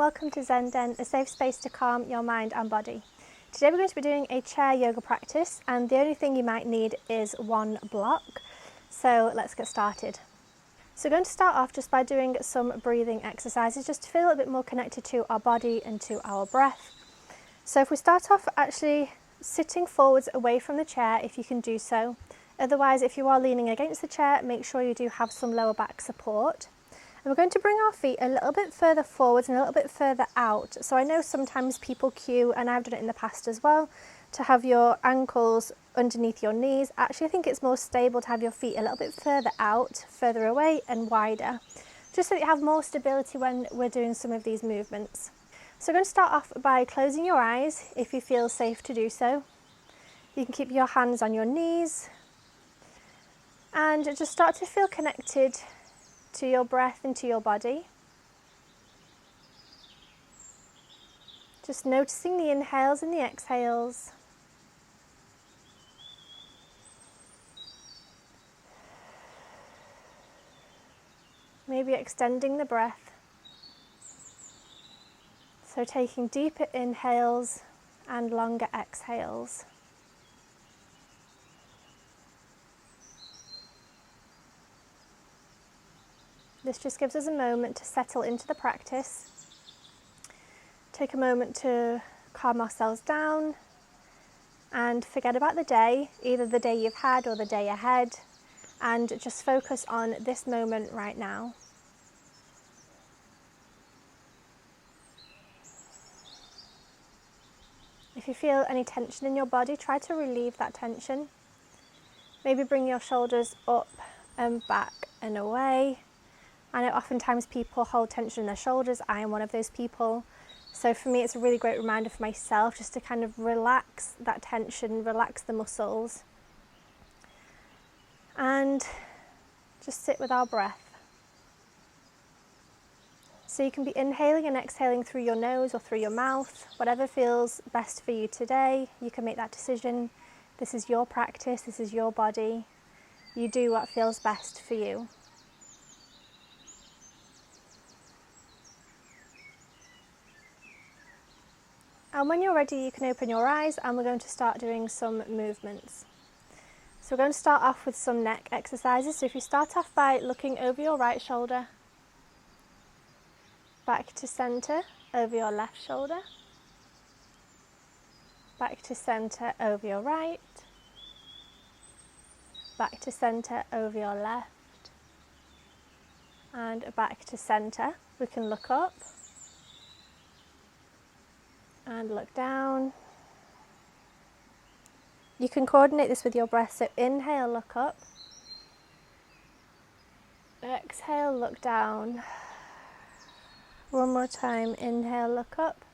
welcome to Zenden, a safe space to calm your mind and body. Today we're going to be doing a chair yoga practice, and the only thing you might need is one block. So let's get started. So we're going to start off just by doing some breathing exercises just to feel a little bit more connected to our body and to our breath. So if we start off actually sitting forwards away from the chair, if you can do so. Otherwise, if you are leaning against the chair, make sure you do have some lower back support. And we're going to bring our feet a little bit further forwards and a little bit further out. So I know sometimes people cue, and I've done it in the past as well, to have your ankles underneath your knees. Actually, I think it's more stable to have your feet a little bit further out, further away and wider, just so that you have more stability when we're doing some of these movements. So we're going to start off by closing your eyes if you feel safe to do so. You can keep your hands on your knees and just start to feel connected to your breath and to your body. Just noticing the inhales and the exhales. Maybe extending the breath. So taking deeper inhales and longer exhales. This just gives us a moment to settle into the practice. Take a moment to calm ourselves down and forget about the day, either the day you've had or the day ahead, and just focus on this moment right now. If you feel any tension in your body, try to relieve that tension. Maybe bring your shoulders up and back and away. I know oftentimes people hold tension in their shoulders. I am one of those people. So for me, it's a really great reminder for myself just to kind of relax that tension, relax the muscles, and just sit with our breath. So you can be inhaling and exhaling through your nose or through your mouth, whatever feels best for you today. You can make that decision. This is your practice, this is your body. You do what feels best for you. And when you're ready, you can open your eyes and we're going to start doing some movements. So we're going to start off with some neck exercises. So if you start off by looking over your right shoulder, back to centre over your left shoulder, back to centre over your right, back to centre over your left, and back to centre. We can look up and look down. You can coordinate this with your breath, so inhale, look up, exhale, look down. One more time, inhale, look up,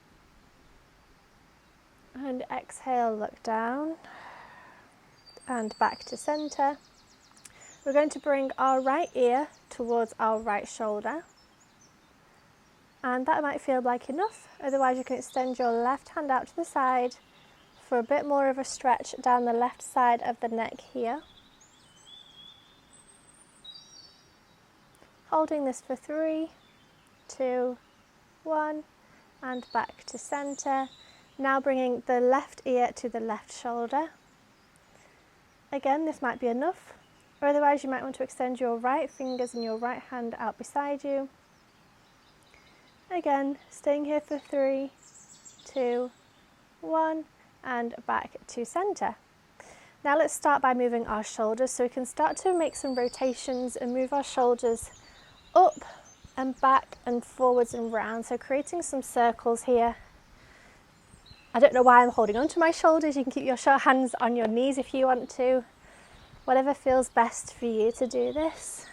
and exhale, look down, and back to centre. We're going to bring our right ear towards our right shoulder. And that might feel like enough. Otherwise, you can extend your left hand out to the side for a bit more of a stretch down the left side of the neck here. Holding this for 3, 2, 1, and back to centre. Now bringing the left ear to the left shoulder. Again, this might be enough. Or otherwise, you might want to extend your right fingers and your right hand out beside you. Again, staying here for 3, 2, 1, and back to centre. Now let's start by moving our shoulders, so we can start to make some rotations and move our shoulders up and back and forwards and round, so creating some circles here. I don't know why I'm holding onto my shoulders. You can keep your hands on your knees if you want to. Whatever feels best for you to do this.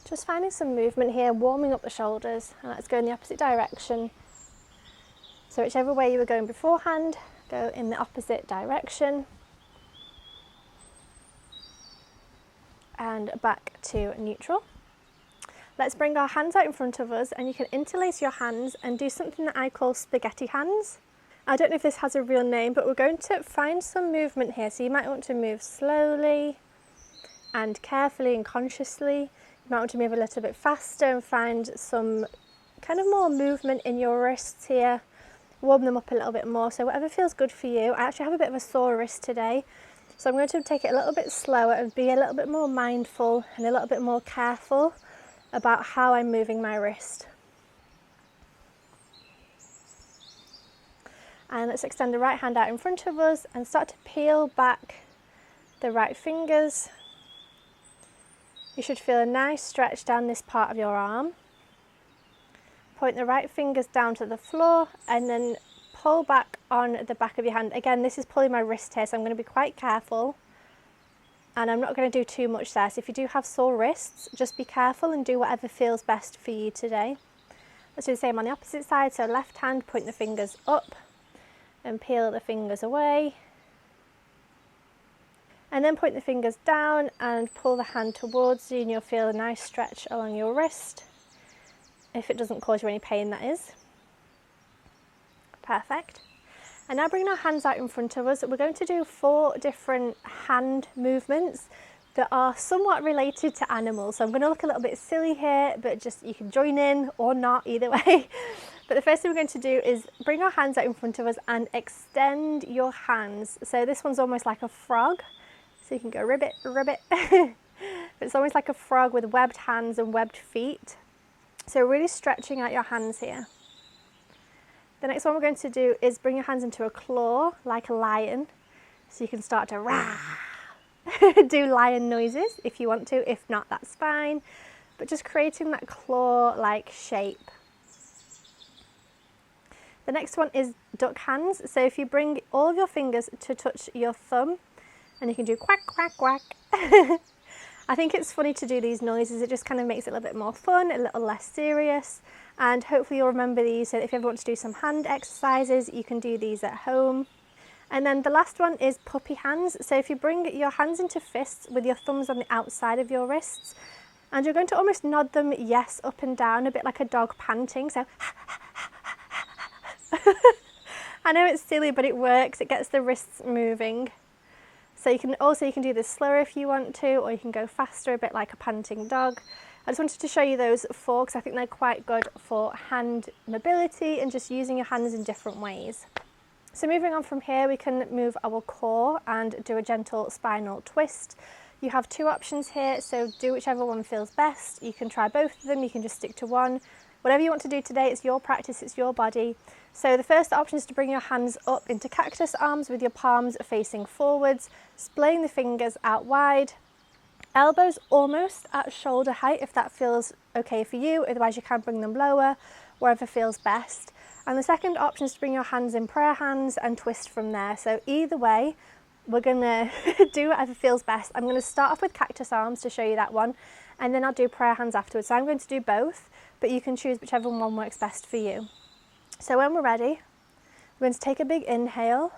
Just finding some movement here, warming up the shoulders, and let's go in the opposite direction. So whichever way you were going beforehand, go in the opposite direction. And back to neutral. Let's bring our hands out in front of us, and you can interlace your hands and do something that I call spaghetti hands. I don't know if this has a real name, but we're going to find some movement here. So you might want to move slowly and carefully and consciously. You might want to move a little bit faster and find some kind of more movement in your wrists here, warm them up a little bit more. So whatever feels good for you. I actually have a bit of a sore wrist today, so I'm going to take it a little bit slower and be a little bit more mindful and a little bit more careful about how I'm moving my wrist. And let's extend the right hand out in front of us and start to peel back the right fingers. You should feel a nice stretch down this part of your arm. Point the right fingers down to the floor and then pull back on the back of your hand. Again, this is pulling my wrist here, so I'm going to be quite careful. And I'm not going to do too much there. So if you do have sore wrists, just be careful and do whatever feels best for you today. Let's do the same on the opposite side. So left hand, point the fingers up and peel the fingers away. And then point the fingers down and pull the hand towards you, and you'll feel a nice stretch along your wrist. If it doesn't cause you any pain, that is. Perfect. And now bring our hands out in front of us. We're going to do 4 different hand movements that are somewhat related to animals. So I'm going to look a little bit silly here, but just you can join in or not, either way. But the first thing we're going to do is bring our hands out in front of us and extend your hands. So this one's almost like a frog. So you can go ribbit, ribbit. It's almost like a frog with webbed hands and webbed feet. So really stretching out your hands here. The next one we're going to do is bring your hands into a claw like a lion. So you can start to rah, do lion noises if you want to. If not, that's fine. But just creating that claw-like shape. The next one is duck hands. So if you bring all of your fingers to touch your thumb, and you can do quack, quack, quack. I think it's funny to do these noises. It just kind of makes it a little bit more fun, a little less serious. And hopefully you'll remember these, so if you ever want to do some hand exercises, you can do these at home. And then the last one is puppy hands. So if you bring your hands into fists with your thumbs on the outside of your wrists, and you're going to almost nod them yes up and down, a bit like a dog panting. So I know it's silly, but it works. It gets the wrists moving. So you can do this slower if you want to, or you can go faster, a bit like a panting dog. I just wanted to show you those 4 because I think they're quite good for hand mobility and just using your hands in different ways. So moving on from here, we can move our core and do a gentle spinal twist. You have 2 options here, so do whichever one feels best. You can try both of them, you can just stick to one. Whatever you want to do today, it's your practice, it's your body. So the first option is to bring your hands up into cactus arms with your palms facing forwards, splaying the fingers out wide. Elbows almost at shoulder height if that feels okay for you, otherwise you can bring them lower, wherever feels best. And the second option is to bring your hands in prayer hands and twist from there. So either way, we're gonna do whatever feels best. I'm gonna start off with cactus arms to show you that one, and then I'll do prayer hands afterwards. So I'm going to do both, but you can choose whichever one works best for you. So when we're ready, we're going to take a big inhale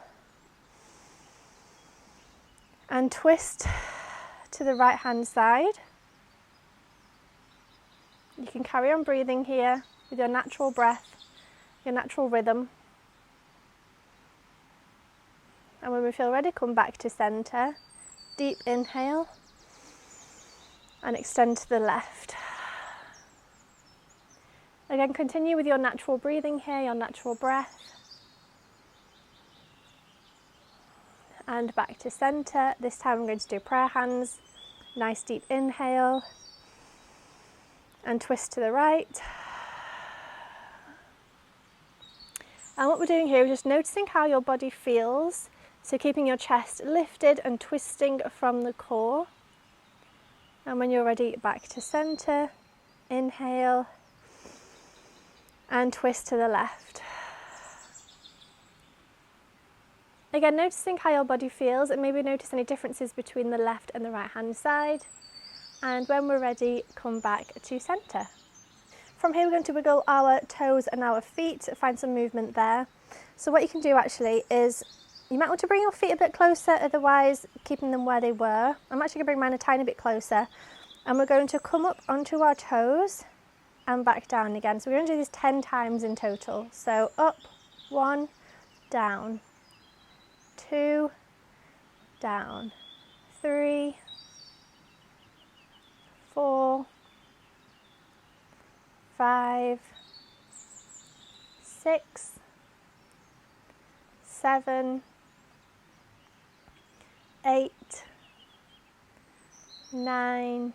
and twist to the right hand side. You can carry on breathing here with your natural breath, your natural rhythm. And when we feel ready, come back to center. Deep inhale and extend to the left. Again, continue with your natural breathing here, your natural breath. And back to center. This time I'm going to do prayer hands. Nice deep inhale and twist to the right. And what we're doing here is just noticing how your body feels. So keeping your chest lifted and twisting from the core. And when you're ready, back to center. Inhale and twist to the left. Again, noticing how your body feels, and maybe notice any differences between the left and the right hand side. And when we're ready, come back to center. From here, we're going to wiggle our toes and our feet, find some movement there. So what you can do actually is, you might want to bring your feet a bit closer, otherwise keeping them where they were. I'm actually going to bring mine a tiny bit closer. And we're going to come up onto our toes and back down again. So we're going to do this 10 times in total. So up, 1, down, 2, down, 3, 4, 5, 6, 7, 8, 9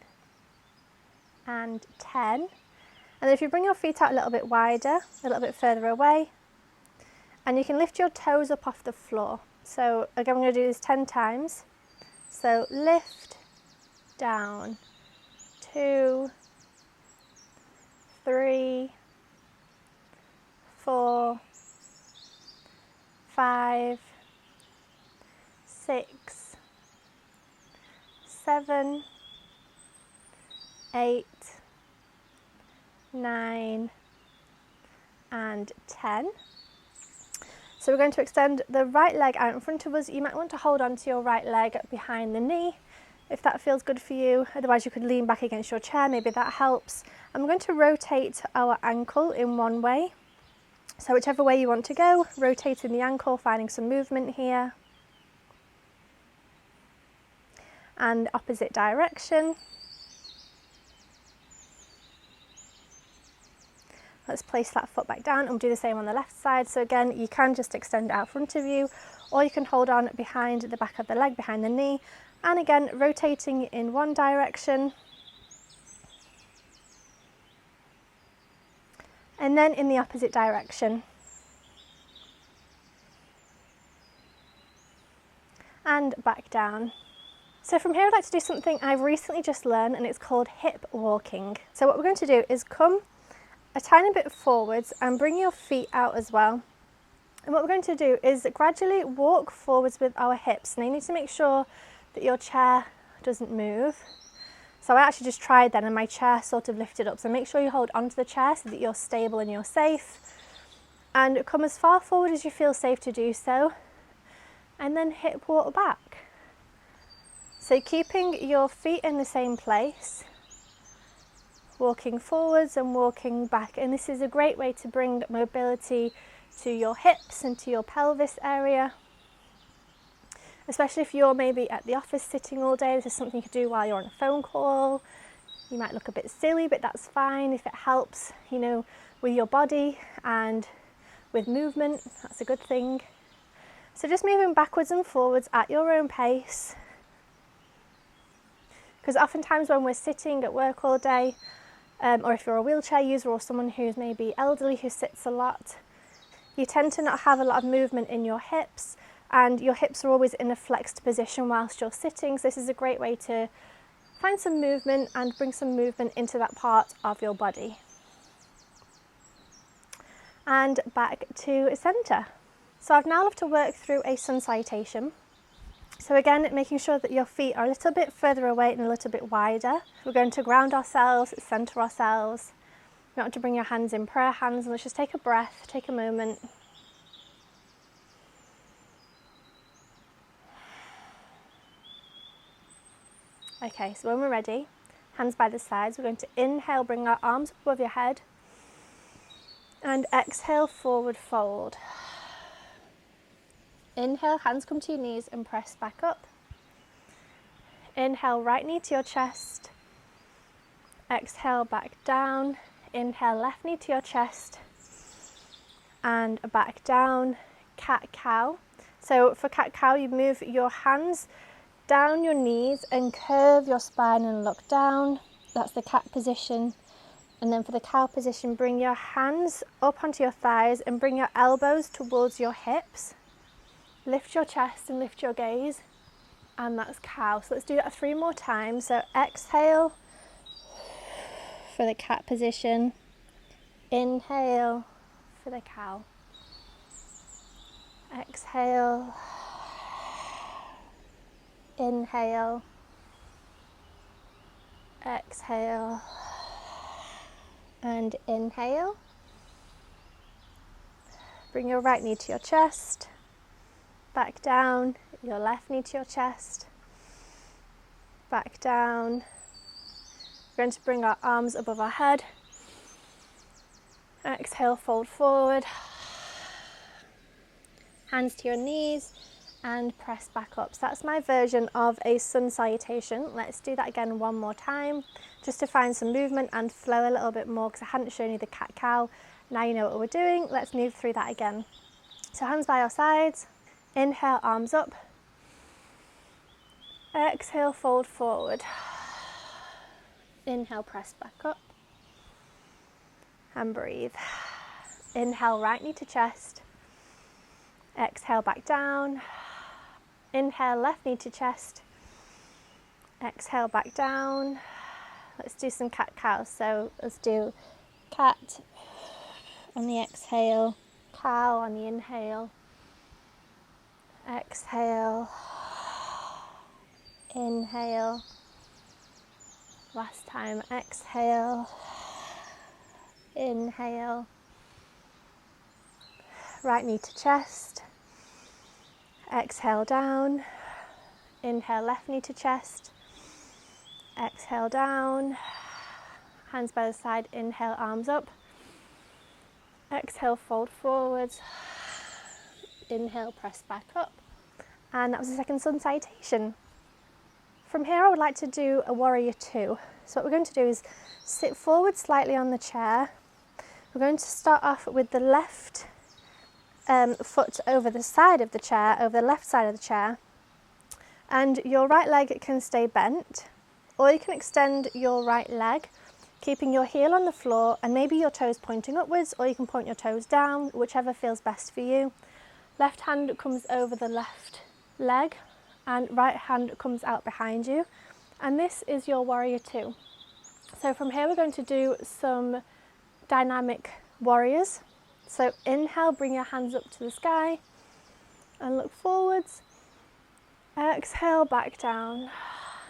and 10. And then if you bring your feet out a little bit wider, a little bit further away, and you can lift your toes up off the floor. So again, we're going to do this 10 times. So lift, down, 2, 3, 4, 5, 6, 7, 8, 9 and 10. So we're going to extend the right leg out in front of us. You might want to hold on to your right leg behind the knee if that feels good for you. Otherwise you could lean back against your chair, maybe that helps. And we're going to rotate our ankle in one way. So whichever way you want to go, rotating the ankle, finding some movement here. And opposite direction. Let's place that foot back down and we'll do the same on the left side. So again, you can just extend it out front of you, or you can hold on behind the back of the leg, behind the knee. And again, rotating in one direction. And then in the opposite direction. And back down. So from here I'd like to do something I've recently just learned, and it's called hip walking. So what we're going to do is come a tiny bit forwards and bring your feet out as well. And what we're going to do is gradually walk forwards with our hips. Now you need to make sure that your chair doesn't move. So I actually just tried then and my chair sort of lifted up. So make sure you hold onto the chair so that you're stable and you're safe. And come as far forward as you feel safe to do so. And then hip walk back. So keeping your feet in the same place. Walking forwards and walking back, and this is a great way to bring mobility to your hips and to your pelvis area, especially if you're maybe at the office sitting all day. This is something you could do while you're on a phone call. You might look a bit silly, but that's fine if it helps, you know, with your body and with movement. That's a good thing. So just moving backwards and forwards at your own pace, because oftentimes when we're sitting at work all day, or if you're a wheelchair user or someone who's maybe elderly who sits a lot, you tend to not have a lot of movement in your hips, and your hips are always in a flexed position whilst you're sitting. So this is a great way to find some movement and bring some movement into that part of your body. And back to centre. So I've now left to work through a sun salutation. So again, making sure that your feet are a little bit further away and a little bit wider. We're going to ground ourselves, centre ourselves. You want to bring your hands in prayer hands, and let's just take a breath, take a moment. Okay, so when we're ready, hands by the sides, we're going to inhale, bring our arms above your head, and exhale, forward fold. Inhale, hands come to your knees and press back up. Inhale, right knee to your chest. Exhale, back down. Inhale, left knee to your chest. And back down, cat-cow. So for cat-cow, you move your hands down your knees and curve your spine and look down. That's the cat position. And then for the cow position, bring your hands up onto your thighs and bring your elbows towards your hips. Lift your chest and lift your gaze, and that's cow. So let's do that 3 more times. So exhale for the cat position, inhale for the cow, exhale, inhale, exhale, and inhale. Bring your right knee to your chest. Back down, your left knee to your chest, back down. We're going to bring our arms above our head. Exhale, fold forward. Hands to your knees and press back up. So that's my version of a sun salutation. Let's do that again 1 more time, just to find some movement and flow a little bit more, because I hadn't shown you the cat-cow. Now you know what we're doing, let's move through that again. So hands by your sides, inhale, arms up, exhale, fold forward, inhale, press back up, and breathe. Inhale, right knee to chest, exhale, back down, inhale, left knee to chest, exhale, back down. Let's do some cat-cow, so let's do cat on the exhale, cow on the inhale, exhale, inhale, last time, exhale, inhale, right knee to chest, exhale down, inhale, left knee to chest, exhale down, hands by the side, inhale, arms up, exhale, fold forwards, inhale, press back up, and that was the second sun salutation. From here I would like to do a warrior two. So what we're going to do is sit forward slightly on the chair. We're going to start off with the left foot over the side of the chair, over the left side of the chair, and your right leg can stay bent, or you can extend your right leg, keeping your heel on the floor and maybe your toes pointing upwards, or you can point your toes down, whichever feels best for you. Left hand comes over the left leg and right hand comes out behind you, and this is your warrior two. So from here we're going to do some dynamic warriors. So inhale, bring your hands up to the sky and look forwards. Exhale, back down.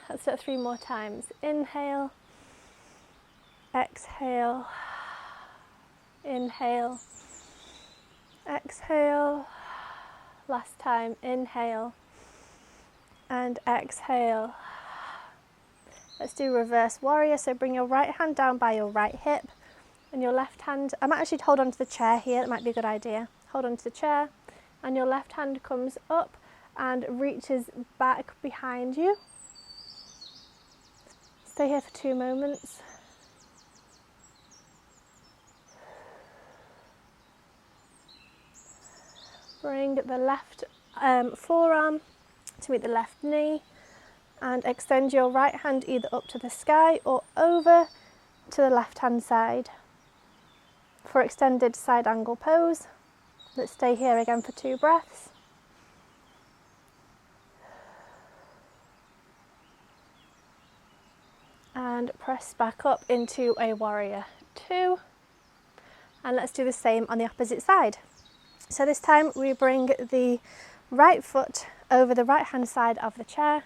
Let's do it 3 more times. Inhale, exhale, inhale, exhale. Last time, inhale and exhale. Let's do reverse warrior. So bring your right hand down by your right hip and your left hand, I might actually hold on to the chair here, that might be a good idea. Hold on to the chair and your left hand comes up and reaches back behind you. Stay here for 2 moments. Bring the left forearm to meet the left knee and extend your right hand either up to the sky or over to the left hand side for extended side angle pose. Let's stay here again for 2 breaths. And press back up into a warrior two. And let's do the same on the opposite side. So this time we bring the right foot over the right hand side of the chair.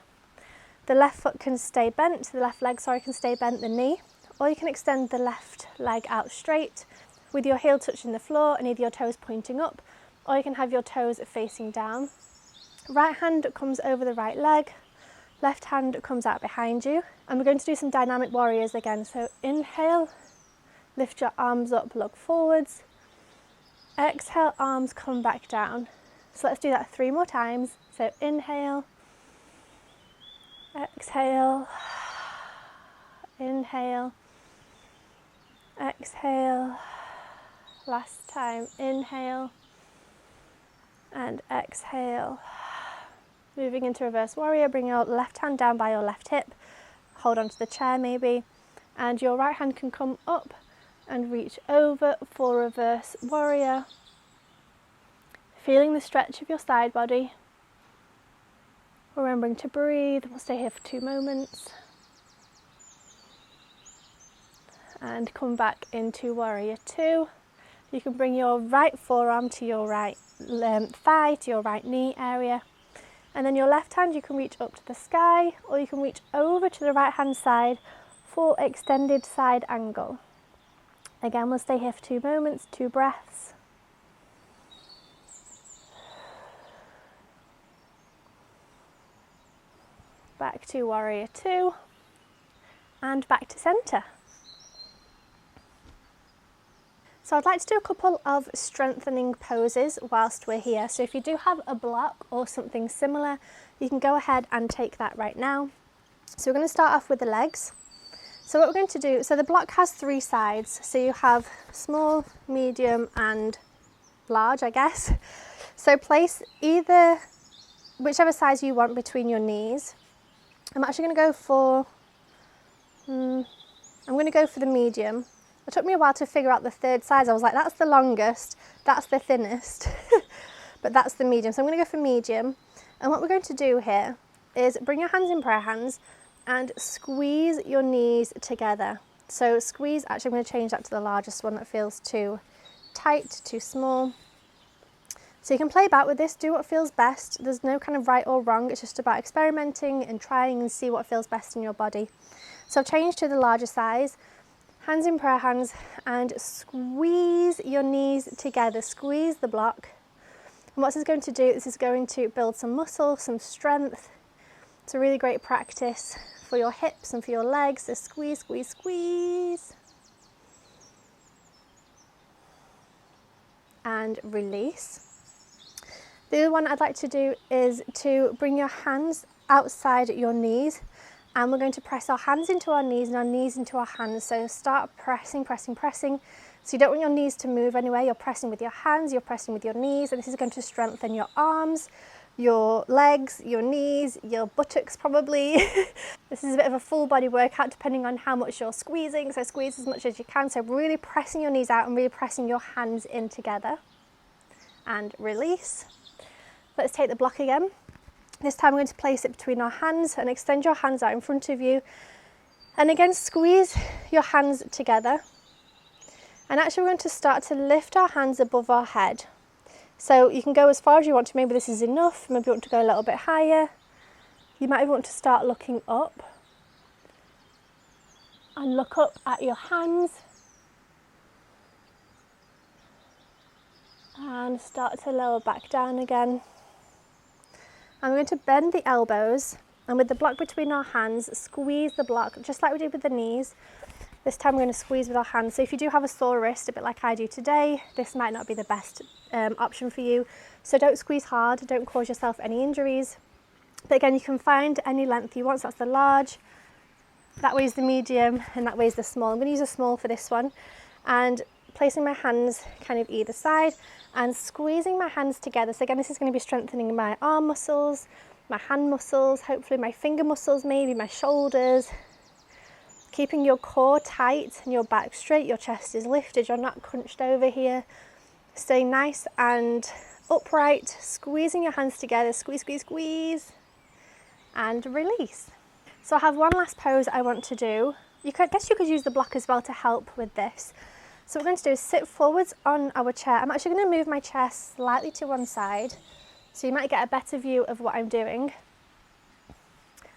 The left foot can stay bent, the left leg, sorry, can stay bent, the knee, or you can extend the left leg out straight with your heel touching the floor and either your toes pointing up, or you can have your toes facing down. Right hand comes over the right leg, left hand comes out behind you, and we're going to do some dynamic warriors again. So inhale, lift your arms up, look forwards. Exhale, arms come back down. So let's do that 3 more times. So inhale, exhale, inhale, exhale. Last time, inhale and exhale. Moving into reverse warrior, bring your left hand down by your left hip, hold onto the chair maybe, and your right hand can come up and reach over for reverse warrior. Feeling the stretch of your side body. Remembering to breathe. We'll stay here for 2 moments. And come back into warrior two. You can bring your right forearm to your right thigh, to your right knee area. And then your left hand you can reach up to the sky, or you can reach over to the right hand side for extended side angle. Again, we'll stay here for 2 moments, 2 breaths. Back to warrior two and back to center. So I'd like to do a couple of strengthening poses whilst we're here. So if you do have a block or something similar, you can go ahead and take that right now. So we're going to start off with the legs. So what we're going to do, so the block has 3 sides. So you have small, medium and large, I guess. So place either, whichever size you want between your knees. I'm actually going to go for, I'm going to go for the medium. It took me a while to figure out the 3rd size. I was like, that's the longest, that's the thinnest, but that's the medium. So I'm going to go for medium. And what we're going to do here is bring your hands in prayer hands and squeeze your knees together. So squeeze, actually I'm going to change that to the largest one that feels too tight, too small. So you can play back with this, do what feels best. There's no kind of right or wrong, it's just about experimenting and trying and see what feels best in your body. So I've changed to the larger size, hands in prayer hands, and squeeze your knees together, squeeze the block. And what this is going to do, this is going to build some muscle, some strength. It's a really great practice for your hips and for your legs, so squeeze, squeeze, squeeze. And release. The other one I'd like to do is to bring your hands outside your knees, and we're going to press our hands into our knees and our knees into our hands. So start pressing, pressing, pressing. So you don't want your knees to move anywhere. You're pressing with your hands, you're pressing with your knees, and this is going to strengthen your arms, your legs, your knees, your buttocks probably. This is a bit of a full body workout depending on how much you're squeezing, so squeeze as much as you can. So really pressing your knees out and really pressing your hands in together. And release. Let's take the block again. This time we're going to place it between our hands and extend your hands out in front of you. And again, squeeze your hands together. And actually we're going to start to lift our hands above our head. So you can go as far as you want to. Maybe this is enough. Maybe you want to go a little bit higher. You might even want to start looking up. And look up at your hands. And start to lower back down again. I'm going to bend the elbows, and with the block between our hands, squeeze the block, just like we did with the knees. This time we're going to squeeze with our hands. So if you do have a sore wrist, a bit like I do today, this might not be the best option for you. So don't squeeze hard, don't cause yourself any injuries. But again, you can find any length you want. So that's the large, that way is the medium, and that way is the small. I'm going to use a small for this one. And placing my hands kind of either side and squeezing my hands together. So again, this is going to be strengthening my arm muscles, my hand muscles, hopefully my finger muscles, maybe my shoulders. Keeping your core tight and your back straight, your chest is lifted, you're not crunched over here. Stay nice and upright, squeezing your hands together, squeeze, squeeze, squeeze, and release. So I have one last pose I want to do. I guess you could use the block as well to help with this. So what we're going to do is sit forwards on our chair. I'm actually going to move my chair slightly to one side, so you might get a better view of what I'm doing.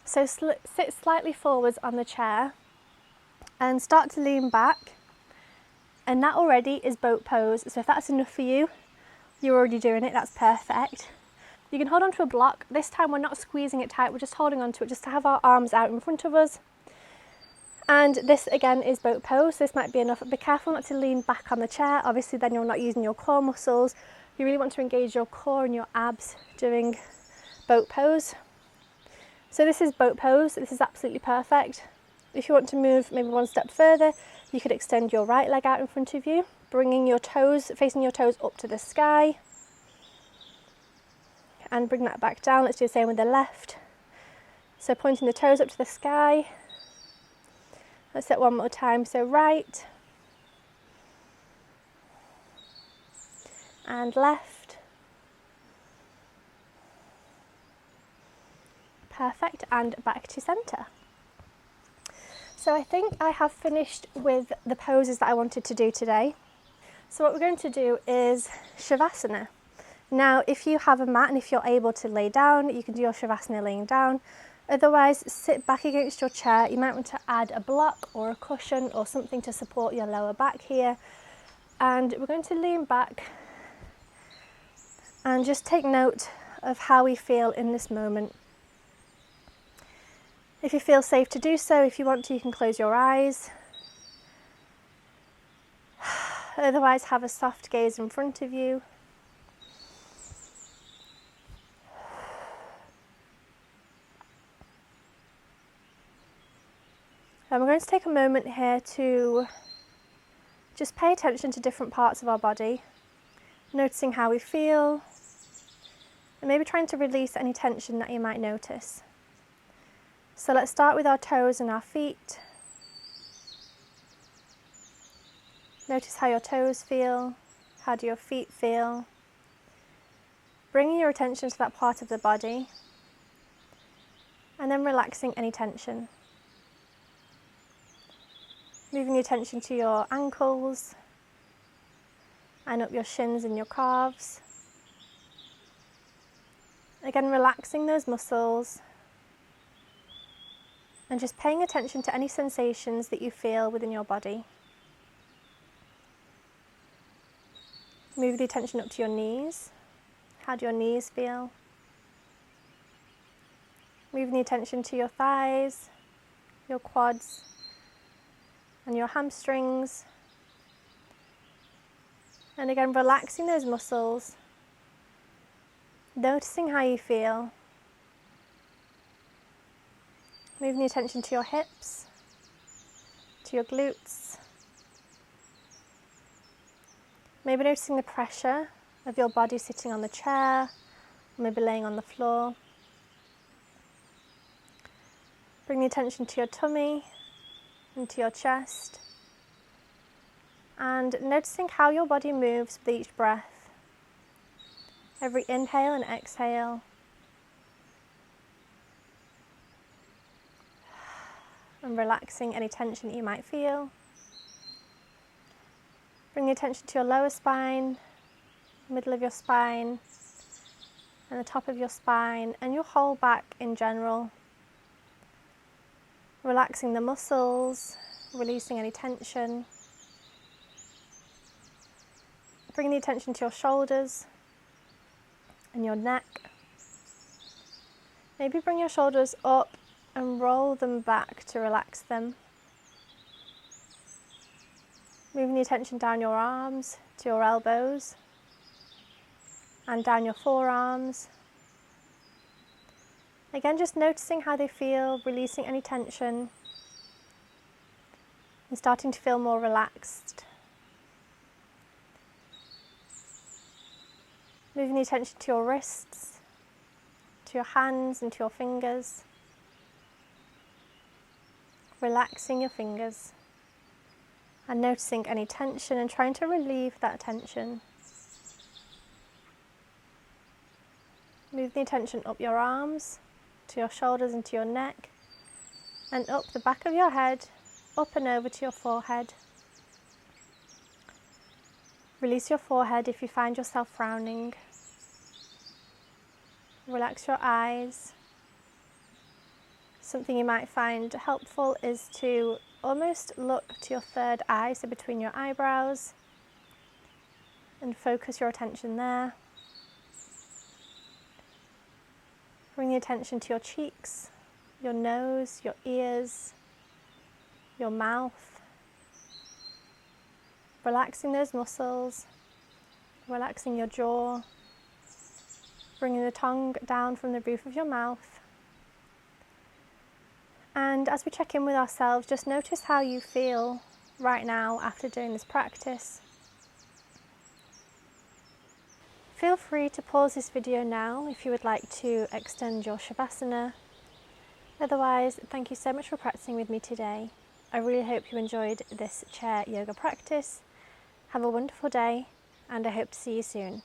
So sit slightly forwards on the chair and start to lean back. And that already is boat pose. So if that's enough for you, you're already doing it, that's perfect. You can hold onto a block. This time we're not squeezing it tight, we're just holding onto it just to have our arms out in front of us. And this again is boat pose. This might be enough. Be careful not to lean back on the chair. Obviously then you're not using your core muscles. You really want to engage your core and your abs doing boat pose. So this is boat pose. This is absolutely perfect. If you want to move maybe one step further, you could extend your right leg out in front of you, bringing your toes, facing your toes up to the sky. And bring that back down. Let's do the same with the left. So pointing the toes up to the sky. Let's set one more time. So right and left. Perfect, and back to centre. So I think I have finished with the poses that I wanted to do today. So what we're going to do is Shavasana. Now, if you have a mat and if you're able to lay down, you can do your Shavasana laying down. Otherwise, sit back against your chair. You might want to add a block or a cushion or something to support your lower back here. And we're going to lean back and just take note of how we feel in this moment. If you feel safe to do so, if you want to, you can close your eyes. Otherwise, have a soft gaze in front of you. And we're going to take a moment here to just pay attention to different parts of our body, noticing how we feel, and maybe trying to release any tension that you might notice. So let's start with our toes and our feet. Notice how your toes feel. How do your feet feel? Bringing your attention to that part of the body, and then relaxing any tension. Moving your attention to your ankles and up your shins and your calves. Again, relaxing those muscles and just paying attention to any sensations that you feel within your body. Move the attention up to your knees. How do your knees feel? Moving the attention to your thighs, your quads, and your hamstrings. And again, relaxing those muscles, noticing how you feel. Moving the attention to your hips, to your glutes. Maybe noticing the pressure of your body sitting on the chair, or maybe laying on the floor. Bring the attention to your tummy and to your chest. And noticing how your body moves with each breath. Every inhale and exhale. And relaxing any tension that you might feel. Bring the attention to your lower spine, middle of your spine, and the top of your spine, and your whole back in general. Relaxing the muscles, releasing any tension. Bring the attention to your shoulders and your neck. Maybe bring your shoulders up and roll them back to relax them. Moving the attention down your arms to your elbows and down your forearms. Again, just noticing how they feel, releasing any tension and starting to feel more relaxed. Moving the attention to your wrists, to your hands and to your fingers. Relaxing your fingers and noticing any tension and trying to relieve that tension. Move the attention up your arms, to your shoulders and to your neck, and up the back of your head, up and over to your forehead. Release your forehead if you find yourself frowning. Relax your eyes. Something you might find helpful is to almost look to your third eye, so between your eyebrows, and focus your attention there. Bring the attention to your cheeks, your nose, your ears, your mouth. Relaxing those muscles, relaxing your jaw, bringing the tongue down from the roof of your mouth. And as we check in with ourselves, just notice how you feel right now after doing this practice. Feel free to pause this video now if you would like to extend your Shavasana. Otherwise, thank you so much for practicing with me today. I really hope you enjoyed this chair yoga practice. Have a wonderful day, and I hope to see you soon.